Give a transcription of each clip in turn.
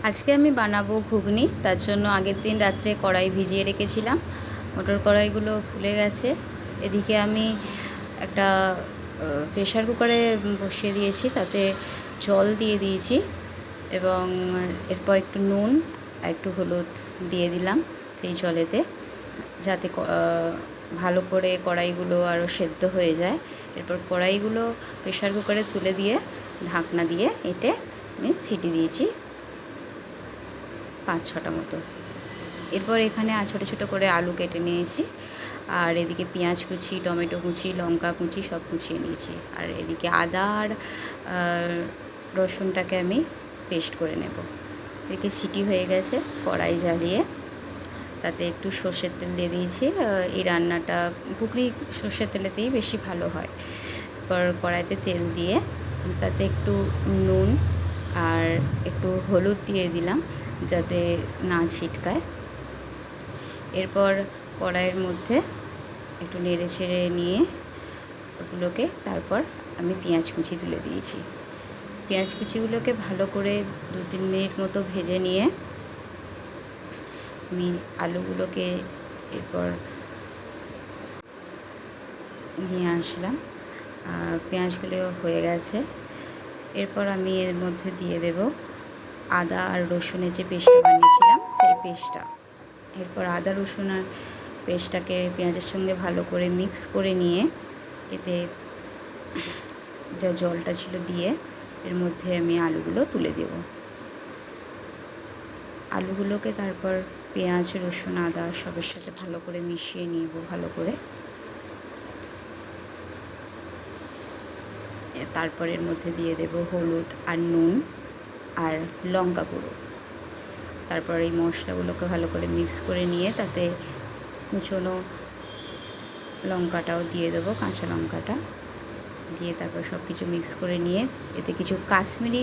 আজকে আমি বানাবো ঘুগনি। তার জন্য আগের দিন রাত্রে কড়াই ভিজিয়ে রেখেছিলাম। মটর কড়াইগুলো ফুলে গেছে। এদিকে আমি একটা প্রেশার কুকারে বসিয়ে দিয়েছি, তাতে জল দিয়ে দিয়েছি এবং এরপর একটু নুন আর একটু হলুদ দিয়ে দিলাম সেই জলেতে, যাতে ভালো করে কড়াইগুলো আরও সেদ্ধ হয়ে যায়। এরপর কড়াইগুলো প্রেশার কুকারে তুলে দিয়ে ঢাকনা দিয়ে এঁটে আমি সিটি দিয়েছি 5-6টা মতো। এরপর এখানে ছোটো ছোটো করে আলু কেটে নিয়েছি, আর এদিকে পেঁয়াজ কুচি, টমেটো কুচি, লঙ্কা কুচি সব কুচিয়ে নিয়েছি। আর এদিকে আদা আর রসুনটাকে আমি পেস্ট করে নেব। এদিকে সিটি হয়ে গেছে, কড়াই জ্বালিয়ে তাতে একটু সর্ষের তেল দিয়ে দিয়েছি। এই রান্নাটা ঘুগনি সর্ষের তেলেতেই বেশি ভালো হয়। এরপর কড়াইতে তেল দিয়ে তাতে একটু নুন আর একটু হলুদ দিয়ে দিলাম যাতে না ছিটকায়। এরপর কড়াইয়ের মধ্যে একটু নেড়ে ছেড়ে নিয়ে ওগুলোকে তারপর আমি পেঁয়াজ কুচি তুলে দিয়েছি। পেঁয়াজ কুচিগুলোকে ভালো করে 2-3 মিনিট মতো ভেজে নিয়ে আমি আলুগুলোকে এরপর নিয়ে আসলাম, আর পেঁয়াজগুলো হয়ে গেছে। এরপর আমি এর মধ্যে দিয়ে দেব আদা আর রসুনের যে পেস্টটা বানিয়েছিলাম সেই পেস্টটা। এরপর আদা রসুন আর পেস্টটাকে পেঁয়াজের সঙ্গে ভালো করে মিক্স করে নিয়ে এতে যা জলটা ছিল দিয়ে এর মধ্যে আমি আলুগুলো তুলে দেব। আলুগুলোকে তারপর পেঁয়াজ, রসুন, আদা সবের সাথে ভালো করে মিশিয়ে নেব ভালো করে। তারপর এর মধ্যে দিয়ে দেব হলুদ আর নুন আর লঙ্কা গুঁড়ো। তারপর এই মশলাগুলোকে ভালো করে মিক্স করে নিয়ে তাতে কুচনো লঙ্কাটাও দিয়ে দেবো, কাঁচা লঙ্কাটা দিয়ে তারপর সব কিছু মিক্স করে নিয়ে এতে কিছু কাশ্মীরি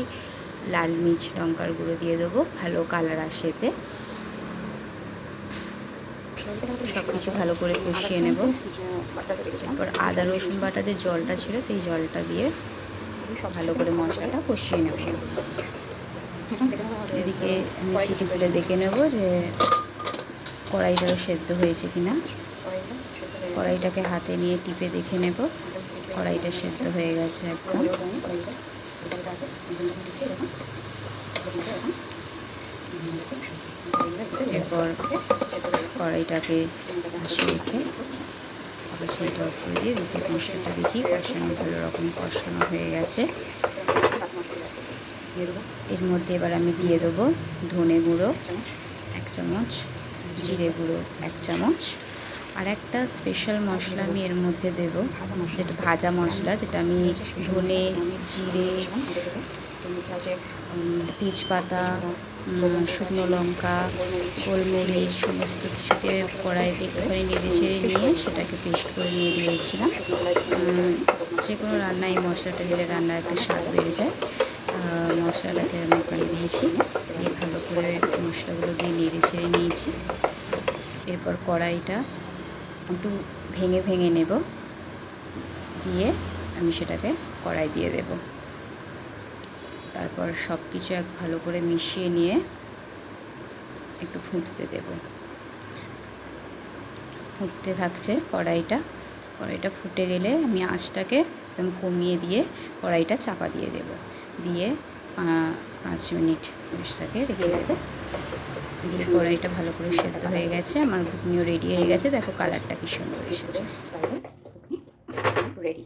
লাল মির্চ লঙ্কার গুঁড়ো দিয়ে দেবো, ভালো কালার আসে এতে। সব কিছু ভালো করে কষিয়ে নেব। তারপর আদা রসুন বাটা যে জলটা ছিল সেই জলটা দিয়ে ভালো করে মশলাটা কষিয়ে নেব। এদিকে আমি সিটি করে দেখে নেব যে কড়াইটাও সেদ্ধ হয়েছে কিনা। কড়াইটাকে হাতে নিয়ে টিপে দেখে নেব কড়াইটা সেদ্ধ হয়ে গেছে একদম। এরপর কড়াইটাকে পাশে রেখে আবার সেইটা অফ করে দিয়ে দেখি মশলাটা দেখি কষানো ভালো রকম কষানো হয়ে গেছে। এর মধ্যে এবার আমি দিয়ে দেবো ধনে গুঁড়ো 1 চামচ, জিরে গুঁড়ো 1 চামচ, আর একটা স্পেশাল মশলা আমি এর মধ্যে দেব, যেটা ভাজা মশলা, যেটা আমি ধনে, জিরে, তেজপাতা, শুকনো লঙ্কা, গোলমরিচ সমস্ত কিছুকে কড়াইতে একটুখানি নেড়ে ছেড়ে নিয়ে সেটাকে পেস্ট করে নিয়ে দিয়েছিলাম। যে কোনো রান্নায় এই মশলাটা দিলে রান্নার একটা স্বাদ বেড়ে যায়। মশলাটাকে আমি দিয়ে দিয়েছি, দিয়ে ভালো করে মশলাগুলো দিয়ে নেড়ে ছেড়ে নিয়েছি। এরপর কড়াইটা একটু ভেঙে ভেঙে নেব, দিয়ে আমি সেটাকে কড়াই দিয়ে দেব। তারপর সব কিছু ভালো করে মিশিয়ে নিয়ে একটু ফুটতে দেব। ফুটতে থাকছে কড়াইটা ফুটে গেলে আমি আঁচটাকে একদম কমিয়ে দিয়ে কড়াইটা চাপা দিয়ে দেব, দিয়ে 5 মিনিট মশলাকে রেখে গেছে। দিয়ে কড়াইটা ভালো করে সেদ্ধ হয়ে গেছে, আমার ঘুগনিও রেডি হয়ে গেছে। দেখো কালারটা কি সুন্দর এসেছে। রেডি।